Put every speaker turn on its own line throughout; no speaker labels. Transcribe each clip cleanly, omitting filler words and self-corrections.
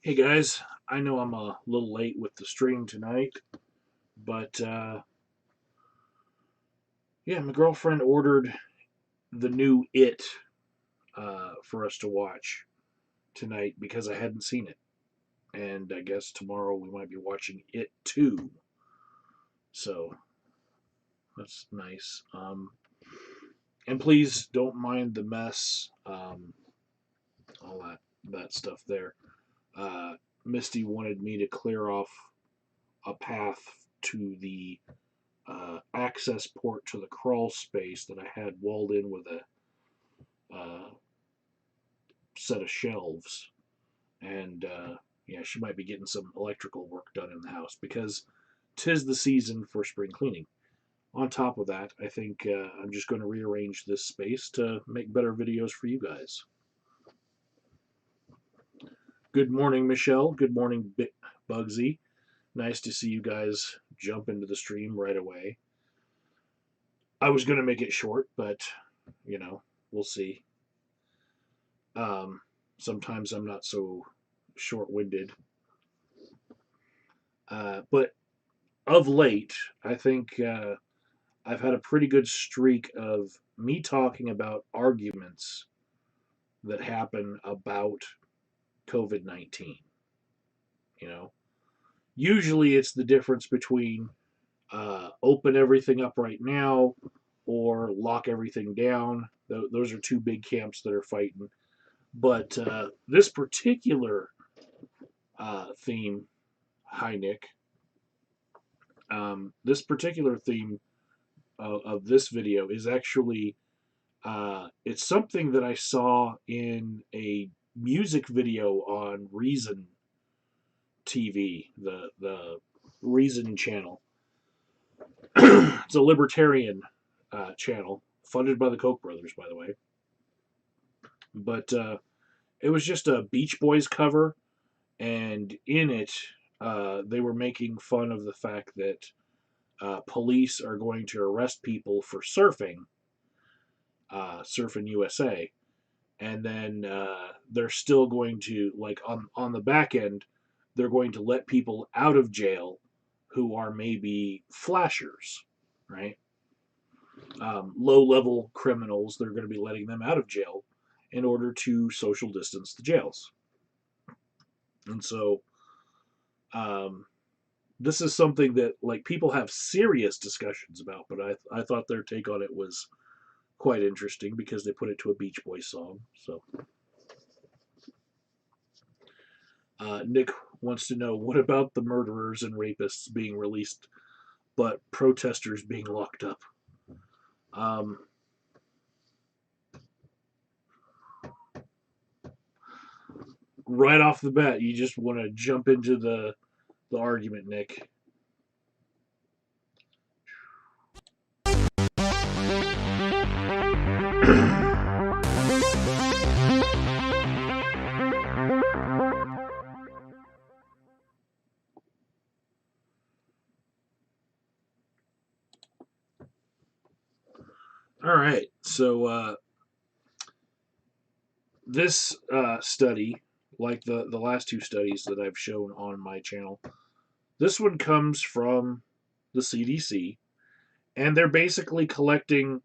Hey guys, I know I'm a little late with the stream tonight, but yeah, my girlfriend ordered the new It for us to watch tonight because I hadn't seen it, and I guess tomorrow we might be watching It 2. So that's nice. And please don't mind the mess, all that stuff there. Uh, Misty wanted me to clear off a path to the access port to the crawl space that I had walled in with a uh, set of shelves. And yeah, she might be getting some electrical work done in the house because 'tis the season for spring cleaning. On top of that, I think I'm just going to rearrange this space to make better videos for you guys. Good morning, Michelle. Good morning, Bugsy. Nice to see you guys jump into the stream right away. I was going to make it short, but we'll see. Um, Sometimes I'm not so short-winded, but of late, I think I've had a pretty good streak of me talking about arguments that happen about COVID-19. You know, usually it's the difference between open everything up right now or lock everything down. Those are two big camps that are fighting. But this particular theme, hi Nick, this particular theme of this video is actually it's something that I saw in a music video on Reason TV, the Reason channel. It's a libertarian channel funded by the Koch brothers, by the way. But it was just a Beach Boys cover, and in it, they were making fun of the fact that police are going to arrest people for surfing USA, and then they're still going to, like, on the back end, they're going to let people out of jail who are maybe flashers, right? Low level criminals, they're going to be letting them out of jail in order to social distance the jails. And so um, this is something that, like, people have serious discussions about, but I thought their take on it was quite interesting because they put it to a Beach Boys song. So Nick wants to know, what about the murderers and rapists being released, but protesters being locked up? Um, right off the bat, you just want to jump into the argument, Nick. All right, so this study, like the last two studies that I've shown on my channel, this one comes from the CDC, and they're basically collecting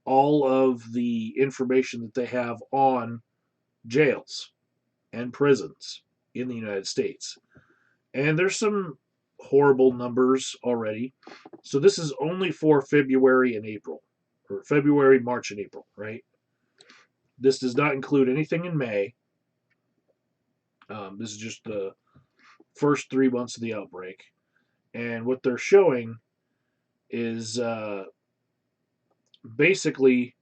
all of the information that they have on jails and prisons in the United States. And there's some horrible numbers already. So this is only for February and April, or February, March, and April, right? This does not include anything in May. This is just the first 3 months of the outbreak. And what they're showing is basically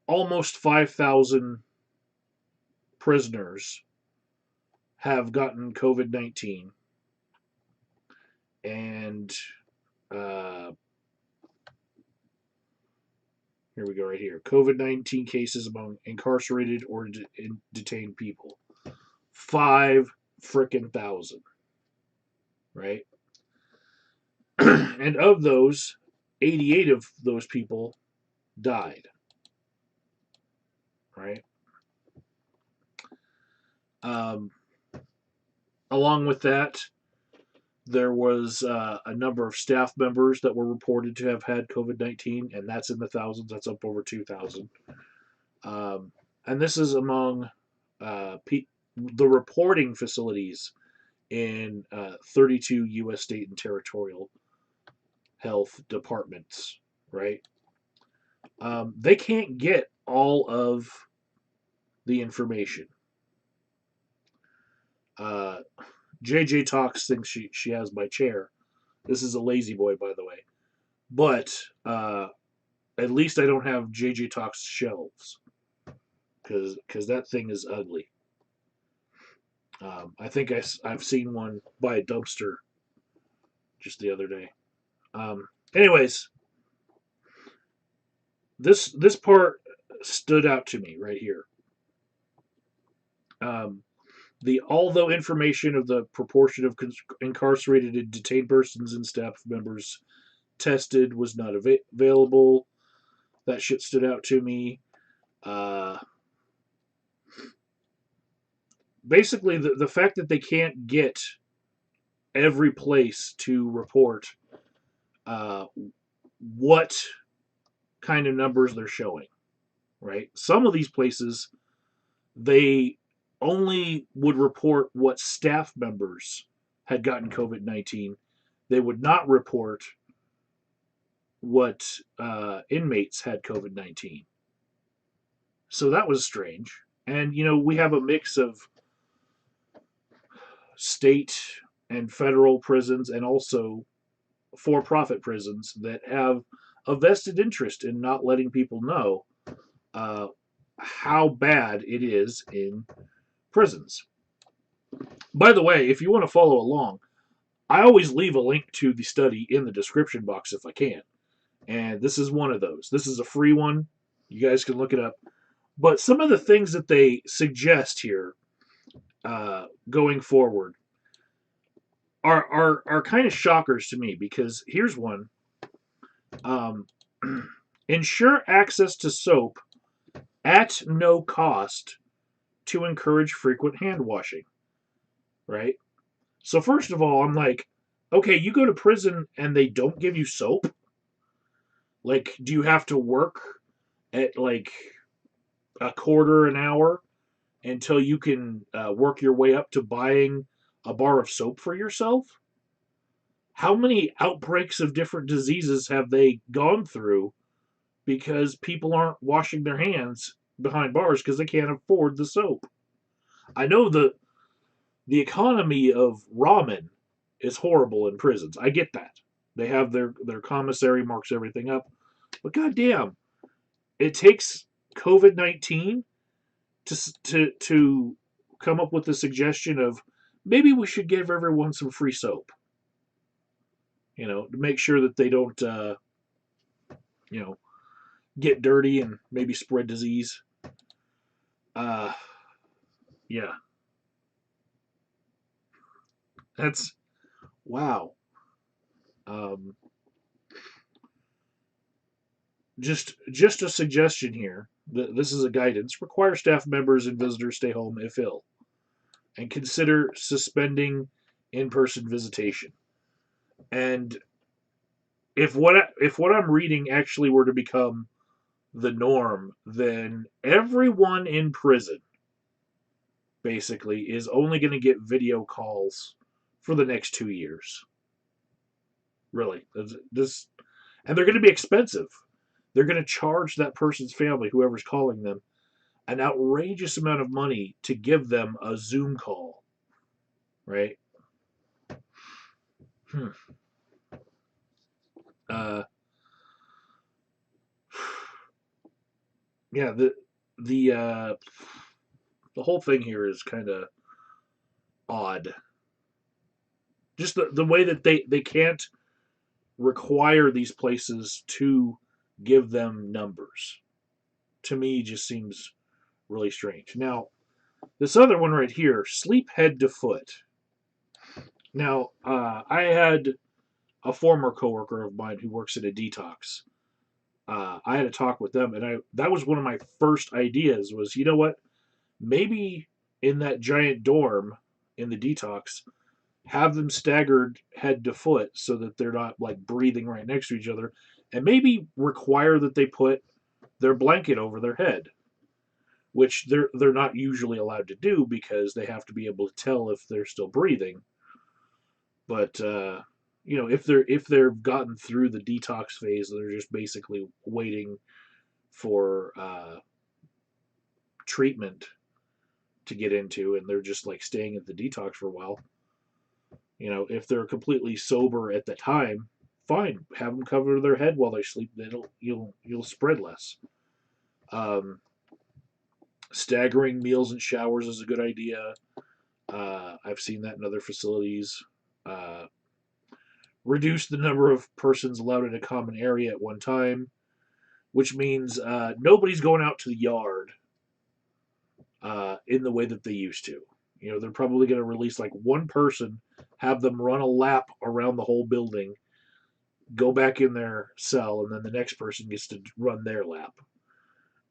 almost 5,000 prisoners have gotten COVID-19. And uh, here we go, right here. COVID-19 cases among incarcerated or detained people. 5 frickin' thousand, right? And of those, 88 of those people died, right? Um, Along with that, there was a number of staff members that were reported to have had COVID-19, and that's in the thousands. That's up over 2,000. And this is among the reporting facilities in 32 U.S. state and territorial health departments, right? They can't get all of the information. Uh, JJ Talks thinks she has my chair. This is a lazy boy, by the way. But at least I don't have JJ Talks shelves because that thing is ugly. I think I've seen one by a dumpster just the other day. Anyways, this part stood out to me right here. Um, the although information of the proportion of incarcerated and detained persons and staff members tested was not available. That shit stood out to me. Uh, Basically, the fact that they can't get every place to report uh, what kind of numbers they're showing, right? Some of these places, they only would report what staff members had gotten COVID-19. They would not report what inmates had COVID-19. So that was strange. And, we have a mix of state and federal prisons and also for profit prisons that have a vested interest in not letting people know uh, how bad it is in prisons. By the way, if you want to follow along, I always leave a link to the study in the description box if I can. And this is one of those. This is a free one. You guys can look it up. But some of the things that they suggest here going forward are kind of shockers to me because here's one. Um, ensure access to soap at no cost to encourage frequent hand washing. Right? So first of all, I'm like, okay, you go to prison and they don't give you soap? Like, do you have to work at like a quarter an hour until you can work your way up to buying a bar of soap for yourself? How many outbreaks of different diseases have they gone through because people aren't washing their hands behind bars because they can't afford the soap? I know the economy of ramen is horrible in prisons. I get that. They have their commissary marks everything up. But goddamn, it takes COVID-19 to come up with the suggestion of maybe we should give everyone some free soap. To make sure that they don't you know, get dirty and maybe spread disease. Uh yeah. That's wow. Um just a suggestion here. This is a guidance. Require staff members and visitors stay home if ill, and consider suspending in-person visitation. And if what I'm reading actually were to become the norm, then everyone in prison basically is only going to get video calls for the next 2 years. Really, this, and they're going to be expensive. They're going to charge that person's family, whoever's calling them, an outrageous amount of money to give them a Zoom call, right? Hmm. Uh, yeah, the the whole thing here is kind of odd. Just the way that they can't require these places to give them numbers, to me just seems really strange. Now, this other one right here, sleep head to foot. Now, I had a former coworker of mine who works at a detox. I had a talk with them, and that was one of my first ideas was, you know what? Maybe in that giant dorm, in the detox, have them staggered head to foot so that they're not like breathing right next to each other, and maybe require that they put their blanket over their head, which they're not usually allowed to do because they have to be able to tell if they're still breathing. But if they've gotten through the detox phase, they're just basically waiting for treatment to get into, and they're just like staying at the detox for a while. If they're completely sober at the time, fine, have them cover their head while they sleep. You'll spread less. Um, Staggering meals and showers is a good idea. I've seen that in other facilities. Uh, Reduce the number of persons allowed in a common area at one time, which means nobody's going out to the yard in the way that they used to. They're probably going to release like one person, have them run a lap around the whole building, go back in their cell, and then the next person gets to run their lap.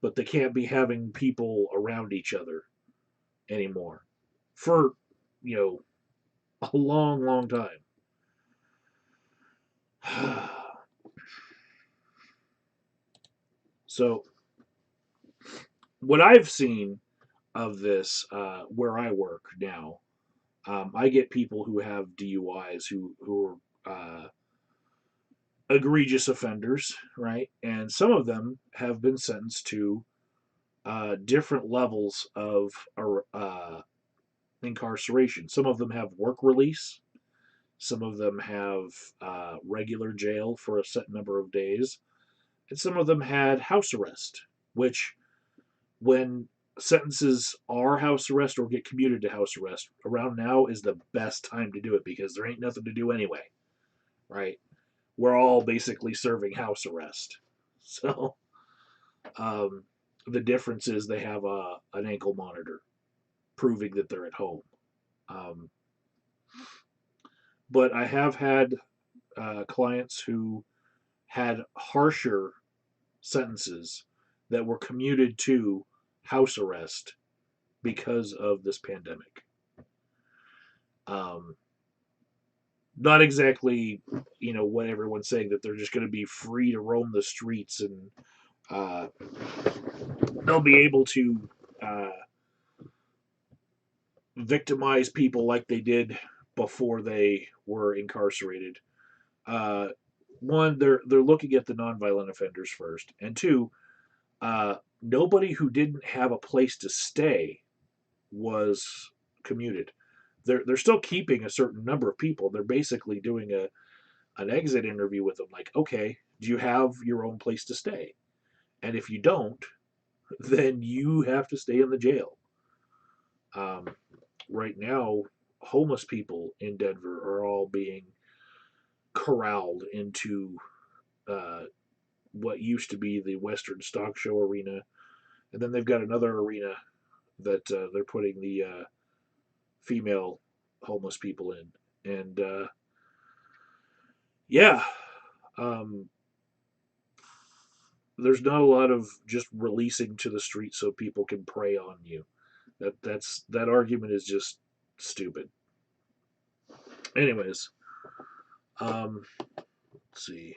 But they can't be having people around each other anymore for, you know, a long, long time. So, what I've seen of this where I work now, I get people who have DUIs who are egregious offenders, right? And some of them have been sentenced to different levels of incarceration. Some of them have work release. Some of them have regular jail for a set number of days. And some of them had house arrest, which, when sentences are house arrest or get commuted to house arrest, around now is the best time to do it because there ain't nothing to do anyway, right? We're all basically serving house arrest. So um, the difference is they have an ankle monitor proving that they're at home. Um, but I have had clients who had harsher sentences that were commuted to house arrest because of this pandemic. Um, Not exactly, what everyone's saying, that they're just going to be free to roam the streets and uh, they'll be able to uh, victimize people like they did before they were incarcerated. Uh, One, they're looking at the nonviolent offenders first, and two, nobody who didn't have a place to stay was commuted. They're still keeping a certain number of people. They're basically doing an exit interview with them, like, okay, do you have your own place to stay? And if you don't, then you have to stay in the jail. Um, right now, homeless people in Denver are all being corralled into uh, what used to be the Western Stock Show Arena, and then they've got another arena that they're putting the female homeless people in, and yeah, um, there's not a lot of just releasing to the street so people can prey on you. That argument is just stupid. Anyways, let's see.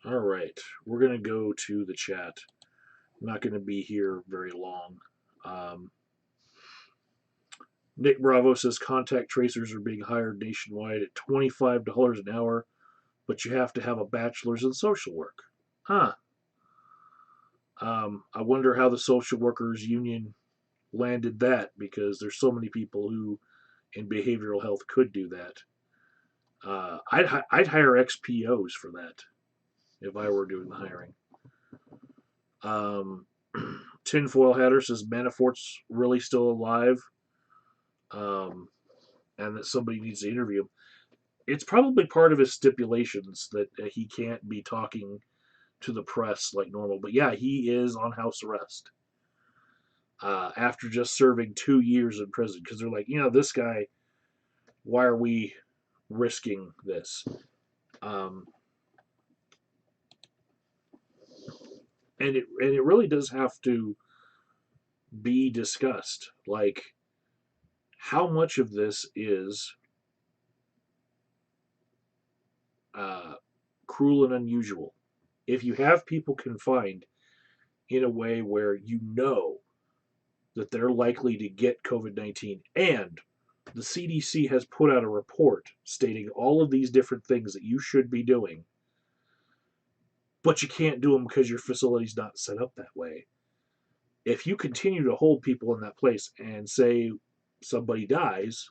All right, we're gonna go to the chat. I'm not gonna be here very long. Um, Nick Bravo says contact tracers are being hired nationwide at $25 an hour, but you have to have a bachelor's in social work. Huh. I wonder how the social workers union landed that, because there's so many people who in behavioral health could do that. I'd hire XPOs for that if I were doing the hiring. Um, Tinfoil Hatter says Manafort's really still alive, um, and that somebody needs to interview him. It's probably part of his stipulations that he can't be talking to the press like normal. But yeah, he is on house arrest after just serving 2 years in prison, because they're like, this guy, why are we risking this? Um, and it really does have to be discussed. Like, how much of this is uh, cruel and unusual? If you have people confined in a way where you know that they're likely to get COVID-19, and the CDC has put out a report stating all of these different things that you should be doing, but you can't do them because your facility's not set up that way. If you continue to hold people in that place and say somebody dies,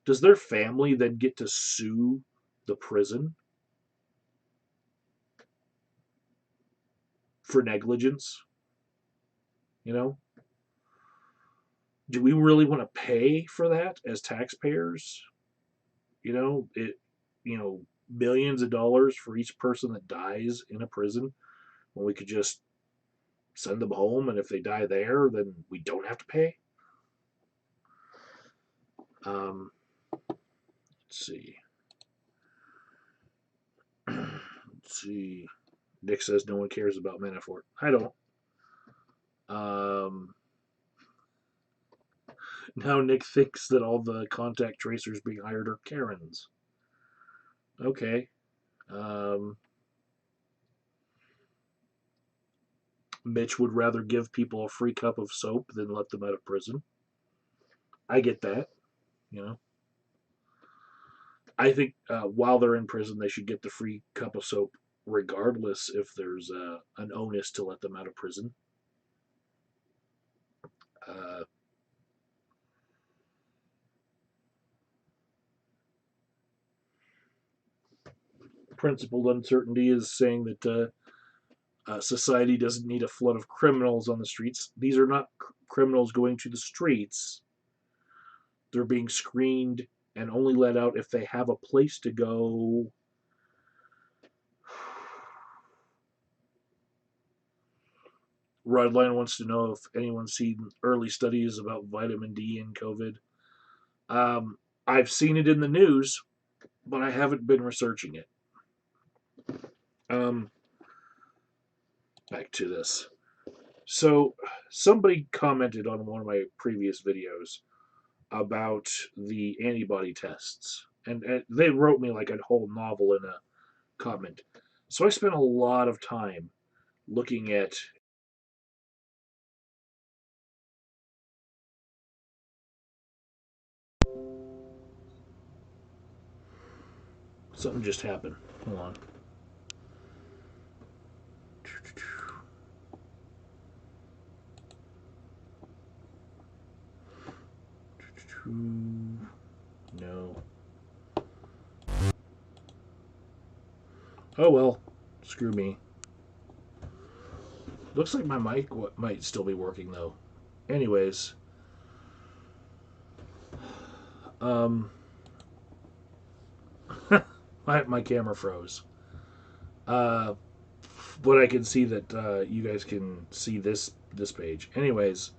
does their family then get to sue the prison for negligence? You know, do we really want to pay for that as taxpayers? It, you know, millions of dollars for each person that dies in a prison when we could just send them home, and if they die there, then we don't have to pay. Let's see. Let's see. Nick says no one cares about Manafort. I don't. Um, Now Nick thinks that all the contact tracers being hired are Karens. Okay. Um, Mitch would rather give people a free cup of soap than let them out of prison. I get that. You know, I think while they're in prison, they should get the free cup of soap, regardless if there's an onus to let them out of prison. Uh, Principled uncertainty is saying that society doesn't need a flood of criminals on the streets. These are not criminals going to the streets. They're being screened and only let out if they have a place to go. Redline wants to know if anyone's seen early studies about vitamin D and COVID. Um, I've seen it in the news, but I haven't been researching it. Um, Back to this. So, somebody commented on one of my previous videos about the antibody tests, and they wrote me like a whole novel in a comment. So I spent a lot of time looking at. Something just happened. Hold on. No. Oh well. Screw me. Looks like my mic might still be working though. Anyways, um, my camera froze. Uh, but I can see that you guys can see this page. Anyways,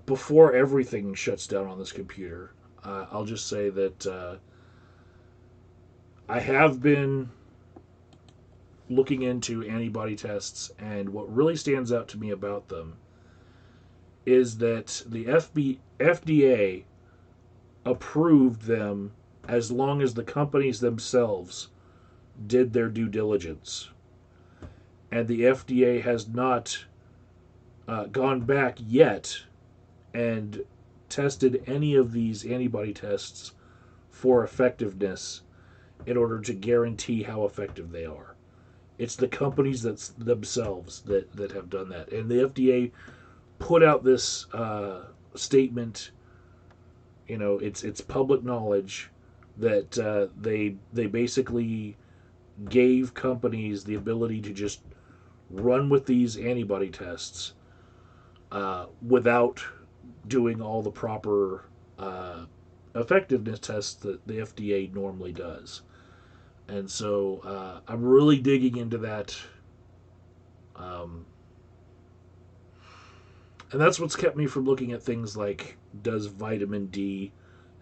before everything shuts down on this computer, I'll just say that I have been looking into antibody tests, and what really stands out to me about them is that the FDA approved them as long as the companies themselves did their due diligence. And the FDA has not gone back yet and tested any of these antibody tests for effectiveness in order to guarantee how effective they are. It's the companies themselves that have done that. And the FDA put out this statement. It's public knowledge that they basically gave companies the ability to just run with these antibody tests without doing all the proper effectiveness tests that the FDA normally does. And so I'm really digging into that. Um, and that's what's kept me from looking at things like, does vitamin D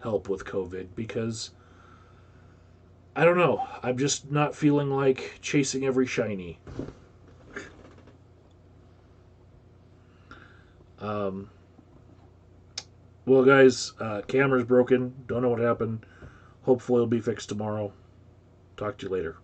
help with COVID? Because I don't know. I'm just not feeling like chasing every shiny. Um, well, guys, camera's broken. Don't know what happened. Hopefully, it'll be fixed tomorrow. Talk to you later.